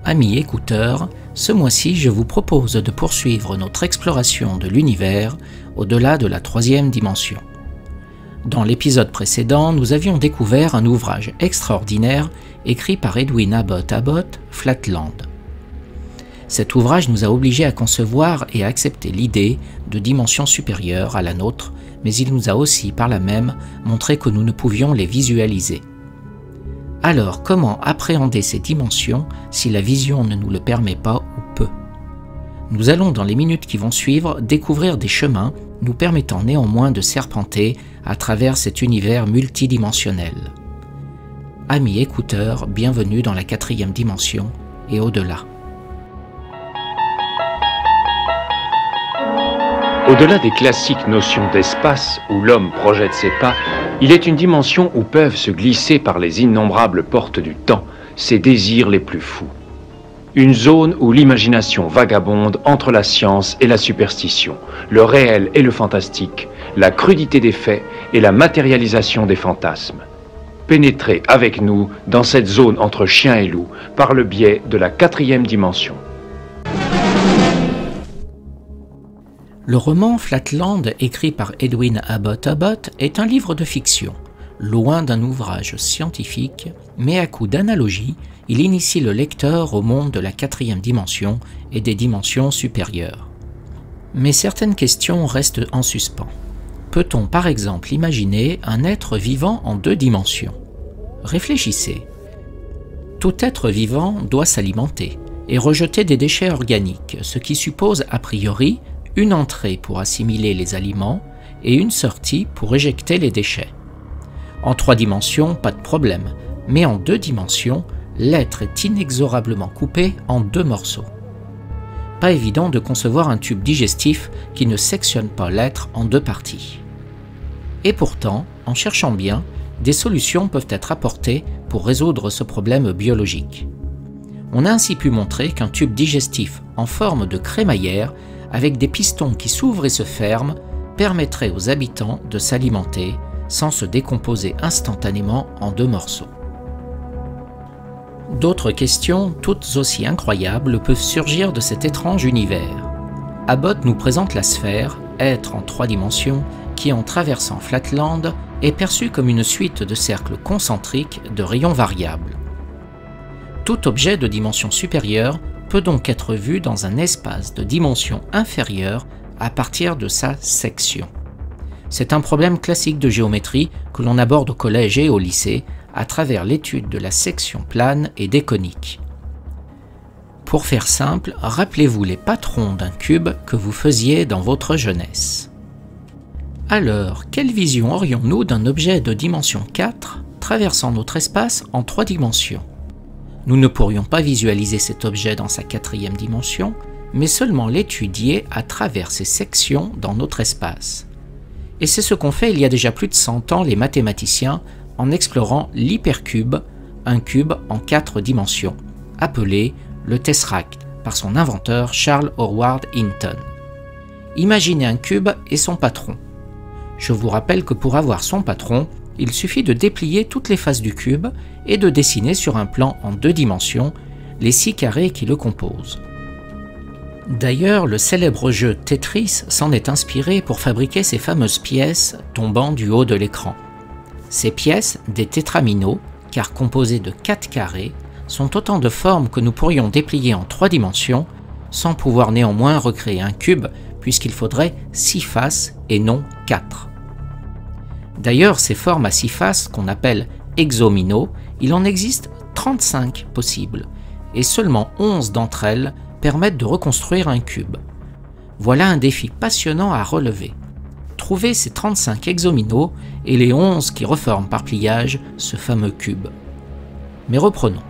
Amis écouteurs, ce mois-ci je vous propose de poursuivre notre exploration de l'univers au-delà de la troisième dimension. Dans l'épisode précédent, nous avions découvert un ouvrage extraordinaire écrit par Edwin Abbott, Flatland. Cet ouvrage nous a obligés à concevoir et à accepter l'idée de dimensions supérieures à la nôtre, mais il nous a aussi par là même montré que nous ne pouvions les visualiser. Alors, comment appréhender ces dimensions si la vision ne nous le permet pas ou peu? Nous allons dans les minutes qui vont suivre découvrir des chemins nous permettant néanmoins de serpenter à travers cet univers multidimensionnel. Amis écouteurs, bienvenue dans la quatrième dimension et au-delà. Au-delà des classiques notions d'espace où l'homme projette ses pas, il est une dimension où peuvent se glisser par les innombrables portes du temps ses désirs les plus fous. Une zone où l'imagination vagabonde entre la science et la superstition, le réel et le fantastique, la crudité des faits et la matérialisation des fantasmes. Pénétrez avec nous dans cette zone entre chien et loup par le biais de la quatrième dimension. Le roman Flatland, écrit par Edwin Abbott, est un livre de fiction, loin d'un ouvrage scientifique, mais à coup d'analogie, il initie le lecteur au monde de la quatrième dimension et des dimensions supérieures. Mais certaines questions restent en suspens. Peut-on par exemple imaginer un être vivant en deux dimensions? Réfléchissez. Tout être vivant doit s'alimenter et rejeter des déchets organiques, ce qui suppose a priori une entrée pour assimiler les aliments et une sortie pour éjecter les déchets. En trois dimensions, pas de problème, mais en deux dimensions, l'être est inexorablement coupé en deux morceaux. Pas évident de concevoir un tube digestif qui ne sectionne pas l'être en deux parties. Et pourtant, en cherchant bien, des solutions peuvent être apportées pour résoudre ce problème biologique. On a ainsi pu montrer qu'un tube digestif en forme de crémaillère avec des pistons qui s'ouvrent et se ferment, permettrait aux habitants de s'alimenter sans se décomposer instantanément en deux morceaux. D'autres questions, toutes aussi incroyables, peuvent surgir de cet étrange univers. Abbott nous présente la sphère, être en trois dimensions, qui en traversant Flatland est perçue comme une suite de cercles concentriques de rayons variables. Tout objet de dimension supérieure peut donc être vu dans un espace de dimension inférieure à partir de sa section. C'est un problème classique de géométrie que l'on aborde au collège et au lycée à travers l'étude de la section plane et des coniques. Pour faire simple, rappelez-vous les patrons d'un cube que vous faisiez dans votre jeunesse. Alors, quelle vision aurions-nous d'un objet de dimension 4 traversant notre espace en 3 dimensions? Nous ne pourrions pas visualiser cet objet dans sa quatrième dimension, mais seulement l'étudier à travers ses sections dans notre espace. Et c'est ce qu'ont fait il y a déjà plus de 100 ans les mathématiciens en explorant l'hypercube, un cube en 4 dimensions, appelé le tesseract par son inventeur Charles Howard Hinton. Imaginez un cube et son patron. Je vous rappelle que pour avoir son patron, il suffit de déplier toutes les faces du cube et de dessiner sur un plan en 2 dimensions les 6 carrés qui le composent. D'ailleurs, le célèbre jeu Tetris s'en est inspiré pour fabriquer ces fameuses pièces tombant du haut de l'écran. Ces pièces, des tétraminos, car composées de 4 carrés, sont autant de formes que nous pourrions déplier en 3 dimensions, sans pouvoir néanmoins recréer un cube, puisqu'il faudrait 6 faces et non 4. D'ailleurs, ces formes à 6 faces, qu'on appelle hexomino, il en existe 35 possibles, et seulement 11 d'entre elles permettent de reconstruire un cube. Voilà un défi passionnant à relever. Trouver ces 35 hexominos et les 11 qui reforment par pliage ce fameux cube. Mais reprenons.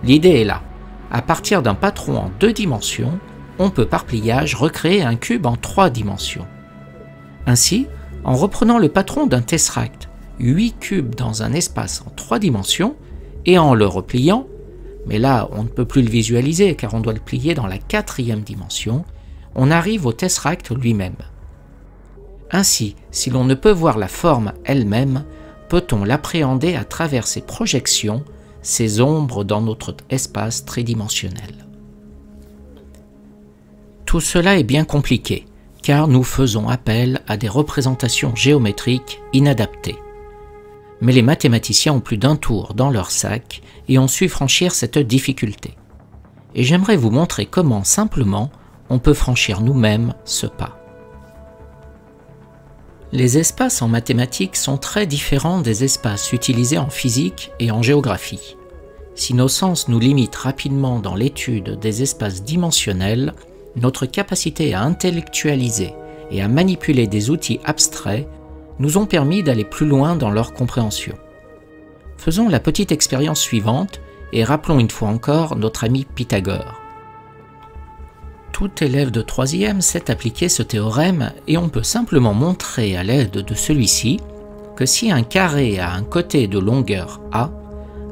L'idée est là. À partir d'un patron en 2 dimensions, on peut par pliage recréer un cube en 3 dimensions. Ainsi, en reprenant le patron d'un tesseract, 8 cubes dans un espace en 3 dimensions, et en le repliant, mais là on ne peut plus le visualiser car on doit le plier dans la 4e dimension, on arrive au tesseract lui-même. Ainsi, si l'on ne peut voir la forme elle-même, peut-on l'appréhender à travers ses projections, ses ombres dans notre espace tridimensionnel. Tout cela est bien compliqué, car nous faisons appel à des représentations géométriques inadaptées. Mais les mathématiciens ont plus d'un tour dans leur sac et ont su franchir cette difficulté. Et j'aimerais vous montrer comment, simplement, on peut franchir nous-mêmes ce pas. Les espaces en mathématiques sont très différents des espaces utilisés en physique et en géographie. Si nos sens nous limitent rapidement dans l'étude des espaces dimensionnels, notre capacité à intellectualiser et à manipuler des outils abstraits nous ont permis d'aller plus loin dans leur compréhension. Faisons la petite expérience suivante et rappelons une fois encore notre ami Pythagore. Tout élève de 3e sait appliquer ce théorème et on peut simplement montrer à l'aide de celui-ci que si un carré a un côté de longueur A,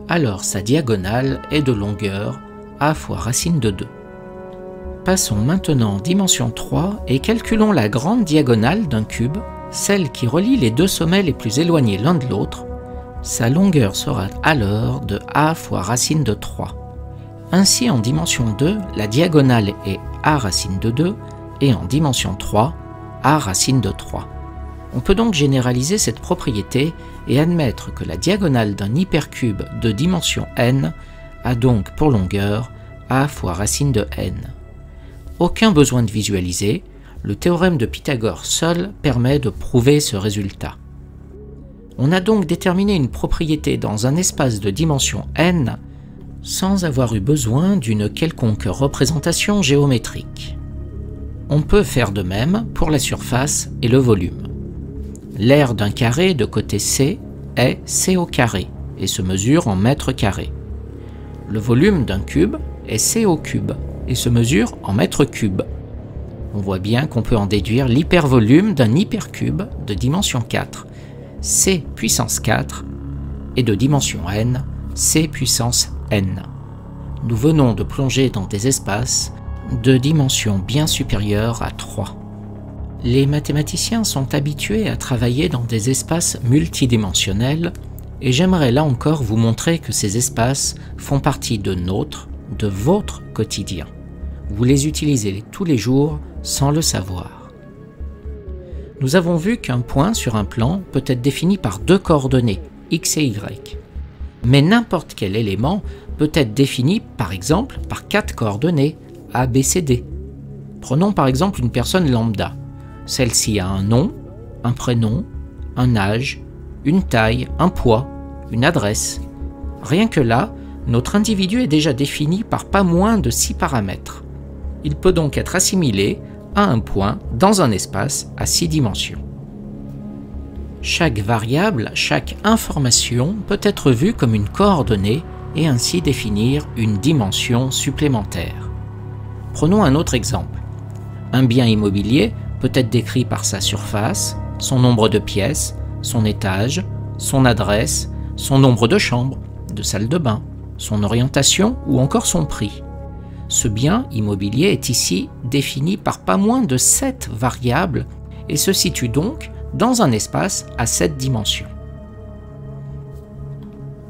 alors sa diagonale est de longueur A fois racine de 2. Passons maintenant en dimension 3 et calculons la grande diagonale d'un cube, celle qui relie les deux sommets les plus éloignés l'un de l'autre. Sa longueur sera alors de A fois racine de 3. Ainsi, en dimension 2, la diagonale est A racine de 2 et en dimension 3, A racine de 3. On peut donc généraliser cette propriété et admettre que la diagonale d'un hypercube de dimension n a donc pour longueur A fois racine de n. Aucun besoin de visualiser, le théorème de Pythagore seul permet de prouver ce résultat. On a donc déterminé une propriété dans un espace de dimension n sans avoir eu besoin d'une quelconque représentation géométrique. On peut faire de même pour la surface et le volume. L'aire d'un carré de côté C est C au carré et se mesure en mètres carrés. Le volume d'un cube est C au cube et se mesure en mètres cubes. On voit bien qu'on peut en déduire l'hypervolume d'un hypercube de dimension 4, C puissance 4, et de dimension n, C puissance n. Nous venons de plonger dans des espaces de dimension bien supérieure à 3. Les mathématiciens sont habitués à travailler dans des espaces multidimensionnels et j'aimerais là encore vous montrer que ces espaces font partie de notre, de votre quotidien. Vous les utilisez tous les jours sans le savoir. Nous avons vu qu'un point sur un plan peut être défini par deux coordonnées, x et y. Mais n'importe quel élément peut être défini par exemple par 4 coordonnées, a, b, c, d. Prenons par exemple une personne lambda. Celle-ci a un nom, un prénom, un âge, une taille, un poids, une adresse. Rien que là, notre individu est déjà défini par pas moins de 6 paramètres. Il peut donc être assimilé à un point dans un espace à 6 dimensions. Chaque variable, chaque information peut être vue comme une coordonnée et ainsi définir une dimension supplémentaire. Prenons un autre exemple. Un bien immobilier peut être décrit par sa surface, son nombre de pièces, son étage, son adresse, son nombre de chambres, de salles de bain, son orientation ou encore son prix. Ce bien immobilier est ici défini par pas moins de 7 variables et se situe donc dans un espace à 7 dimensions.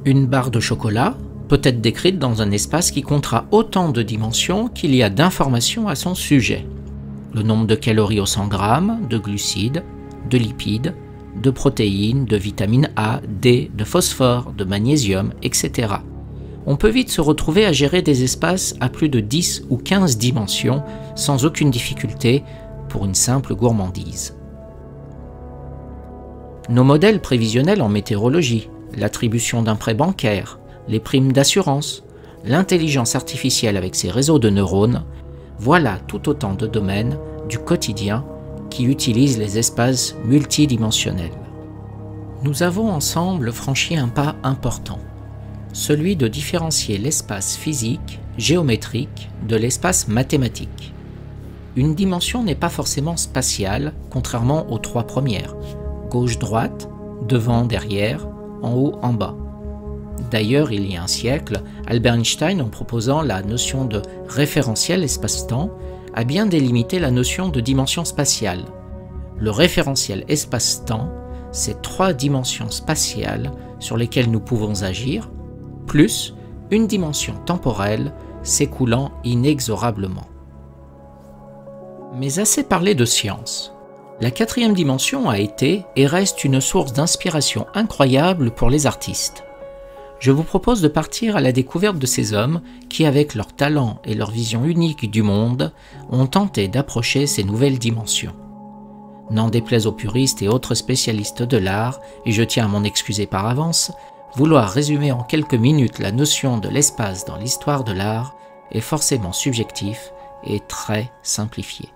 Une barre de chocolat peut être décrite dans un espace qui comptera autant de dimensions qu'il y a d'informations à son sujet. Le nombre de calories au 100 grammes, de glucides, de lipides, de protéines, de vitamine A, D, de phosphore, de magnésium, etc. On peut vite se retrouver à gérer des espaces à plus de 10 ou 15 dimensions sans aucune difficulté pour une simple gourmandise. Nos modèles prévisionnels en météorologie, l'attribution d'un prêt bancaire, les primes d'assurance, l'intelligence artificielle avec ses réseaux de neurones, voilà tout autant de domaines du quotidien qui utilisent les espaces multidimensionnels. Nous avons ensemble franchi un pas important, celui de différencier l'espace physique, géométrique, de l'espace mathématique. Une dimension n'est pas forcément spatiale, contrairement aux 3 premières, gauche-droite, devant, derrière, en haut, en bas. D'ailleurs, il y a un siècle, Albert Einstein, en proposant la notion de référentiel espace-temps, a bien délimité la notion de dimension spatiale. Le référentiel espace-temps, c'est 3 dimensions spatiales sur lesquelles nous pouvons agir, plus une dimension temporelle s'écoulant inexorablement. Mais assez parlé de science. La quatrième dimension a été et reste une source d'inspiration incroyable pour les artistes. Je vous propose de partir à la découverte de ces hommes qui, avec leur talent et leur vision unique du monde, ont tenté d'approcher ces nouvelles dimensions. N'en déplaise aux puristes et autres spécialistes de l'art, et je tiens à m'en excuser par avance, vouloir résumer en quelques minutes la notion de l'espace dans l'histoire de l'art est forcément subjectif et très simplifié.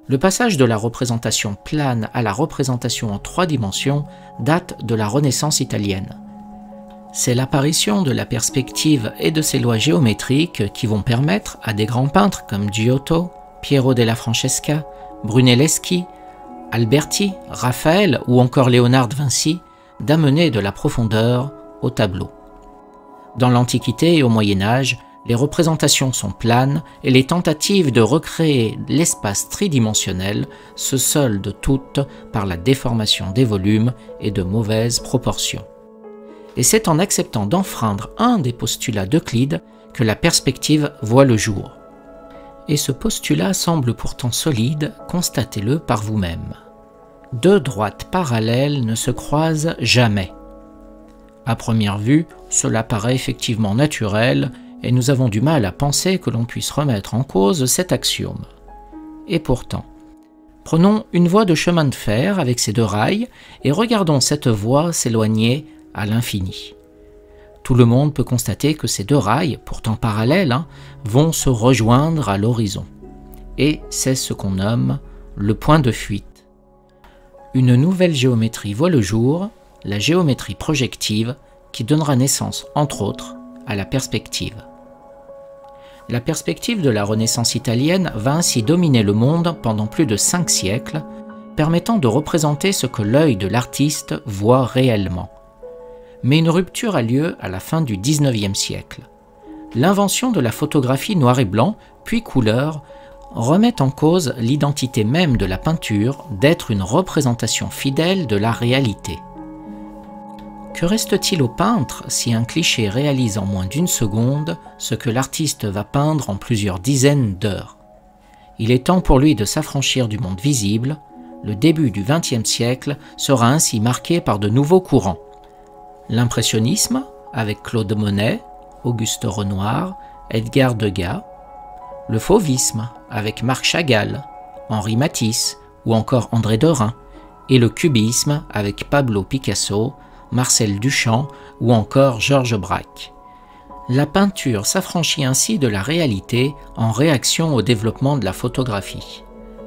Le passage de la représentation plane à la représentation en 3 dimensions date de la Renaissance italienne. C'est l'apparition de la perspective et de ses lois géométriques qui vont permettre à des grands peintres comme Giotto, Piero della Francesca, Brunelleschi, Alberti, Raphaël ou encore Léonard de Vinci d'amener de la profondeur au tableau. Dans l'Antiquité et au Moyen-Âge, les représentations sont planes et les tentatives de recréer l'espace tridimensionnel se soldent toutes par la déformation des volumes et de mauvaises proportions. Et c'est en acceptant d'enfreindre un des postulats d'Euclide que la perspective voit le jour. Et ce postulat semble pourtant solide, constatez-le par vous-même. 2 droites parallèles ne se croisent jamais. À première vue, cela paraît effectivement naturel et nous avons du mal à penser que l'on puisse remettre en cause cet axiome. Et pourtant, prenons une voie de chemin de fer avec ses 2 rails et regardons cette voie s'éloigner à l'infini. Tout le monde peut constater que ces 2 rails, pourtant parallèles, vont se rejoindre à l'horizon. Et c'est ce qu'on nomme le point de fuite. Une nouvelle géométrie voit le jour, la géométrie projective, qui donnera naissance, entre autres, à la perspective. La perspective de la Renaissance italienne va ainsi dominer le monde pendant plus de 5 siècles, permettant de représenter ce que l'œil de l'artiste voit réellement. Mais une rupture a lieu à la fin du XIXe siècle. L'invention de la photographie noir et blanc, puis couleur, remet en cause l'identité même de la peinture d'être une représentation fidèle de la réalité. Que reste-t-il au peintre si un cliché réalise en moins d'1 seconde ce que l'artiste va peindre en plusieurs dizaines d'heures? Il est temps pour lui de s'affranchir du monde visible. Le début du XXe siècle sera ainsi marqué par de nouveaux courants. L'impressionnisme, avec Claude Monet, Auguste Renoir, Edgar Degas, le fauvisme, avec Marc Chagall, Henri Matisse ou encore André Derain, et le cubisme, avec Pablo Picasso, Marcel Duchamp ou encore Georges Braque. La peinture s'affranchit ainsi de la réalité en réaction au développement de la photographie.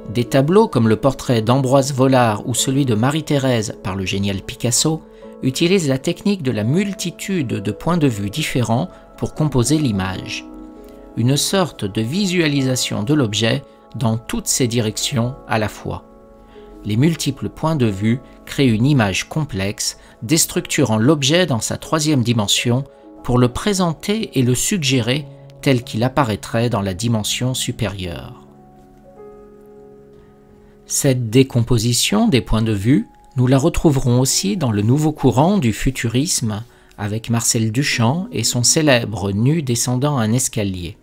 Des tableaux comme le portrait d'Ambroise Vollard ou celui de Marie-Thérèse par le génial Picasso utilisent la technique de la multitude de points de vue différents pour composer l'image. Une sorte de visualisation de l'objet dans toutes ses directions à la fois. Les multiples points de vue créent une image complexe, déstructurant l'objet dans sa 3e dimension pour le présenter et le suggérer tel qu'il apparaîtrait dans la dimension supérieure. Cette décomposition des points de vue, nous la retrouverons aussi dans le nouveau courant du futurisme avec Marcel Duchamp et son célèbre nu descendant un escalier.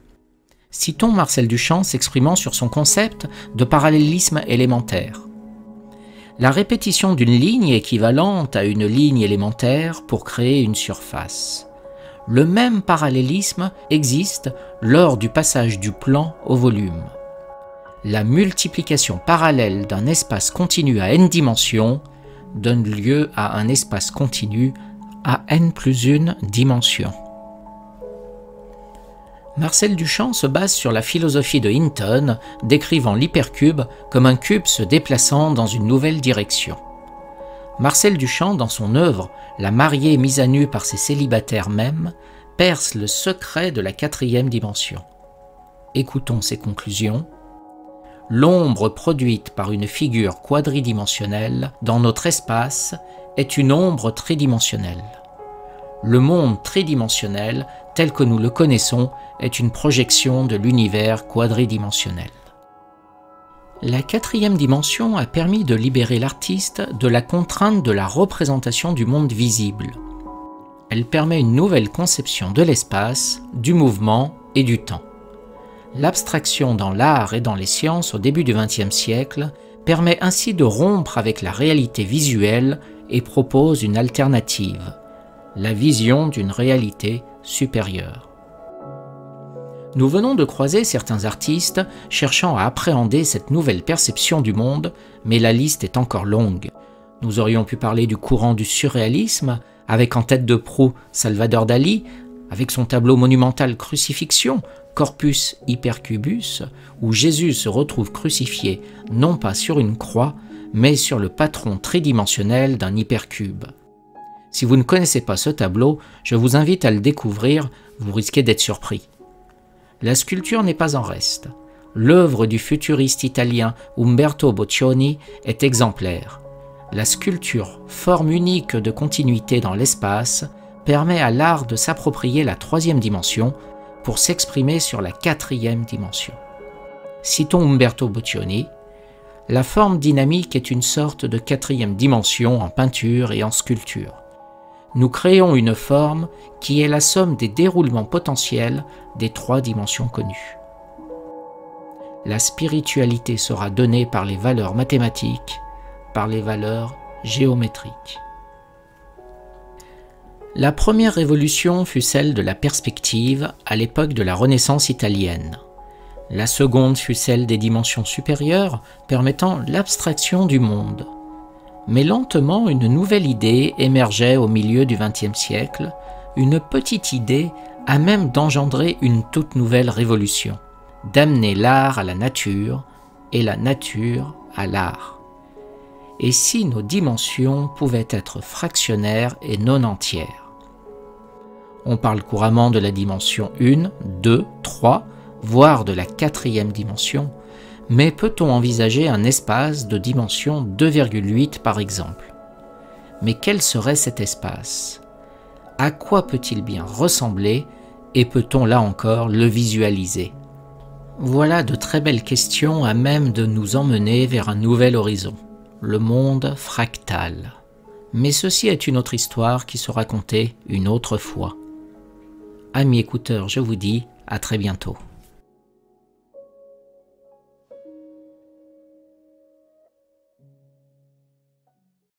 Citons Marcel Duchamp s'exprimant sur son concept de parallélisme élémentaire. La répétition d'une ligne équivalente à une ligne élémentaire pour créer une surface. Le même parallélisme existe lors du passage du plan au volume. La multiplication parallèle d'un espace continu à n dimensions donne lieu à un espace continu à n+1 dimension. Marcel Duchamp se base sur la philosophie de Hinton, décrivant l'hypercube comme un cube se déplaçant dans une nouvelle direction. Marcel Duchamp, dans son œuvre « La mariée mise à nu par ses célibataires mêmes », perce le secret de la 4e dimension. Écoutons ses conclusions. L'ombre produite par une figure quadridimensionnelle dans notre espace est une ombre tridimensionnelle. Le monde tridimensionnel, tel que nous le connaissons, est une projection de l'univers quadridimensionnel. La 4e dimension a permis de libérer l'artiste de la contrainte de la représentation du monde visible. Elle permet une nouvelle conception de l'espace, du mouvement et du temps. L'abstraction dans l'art et dans les sciences au début du XXe siècle permet ainsi de rompre avec la réalité visuelle et propose une alternative, la vision d'une réalité supérieure. Nous venons de croiser certains artistes cherchant à appréhender cette nouvelle perception du monde, mais la liste est encore longue. Nous aurions pu parler du courant du surréalisme, avec en tête de proue Salvador Dali, avec son tableau monumental Crucifixion, Corpus Hypercubus, où Jésus se retrouve crucifié non pas sur une croix, mais sur le patron tridimensionnel d'un hypercube. Si vous ne connaissez pas ce tableau, je vous invite à le découvrir, vous risquez d'être surpris. La sculpture n'est pas en reste. L'œuvre du futuriste italien Umberto Boccioni est exemplaire. La sculpture, forme unique de continuité dans l'espace, permet à l'art de s'approprier la troisième dimension pour s'exprimer sur la quatrième dimension. Citons Umberto Boccioni. La forme dynamique est une sorte de quatrième dimension en peinture et en sculpture. Nous créons une forme qui est la somme des déroulements potentiels des trois dimensions connues. La spiritualité sera donnée par les valeurs mathématiques, par les valeurs géométriques. La première révolution fut celle de la perspective à l'époque de la Renaissance italienne. La seconde fut celle des dimensions supérieures permettant l'abstraction du monde. Mais lentement, une nouvelle idée émergeait au milieu du XXe siècle, une petite idée à même d'engendrer une toute nouvelle révolution, d'amener l'art à la nature et la nature à l'art. Et si nos dimensions pouvaient être fractionnaires et non entières? On parle couramment de la dimension 1, 2, 3, voire de la quatrième dimension, mais peut-on envisager un espace de dimension 2,8 par exemple? Mais quel serait cet espace? À quoi peut-il bien ressembler et peut-on là encore le visualiser? Voilà de très belles questions à même de nous emmener vers un nouvel horizon, le monde fractal. Mais ceci est une autre histoire qui sera contée une autre fois. Amis écouteurs, je vous dis à très bientôt.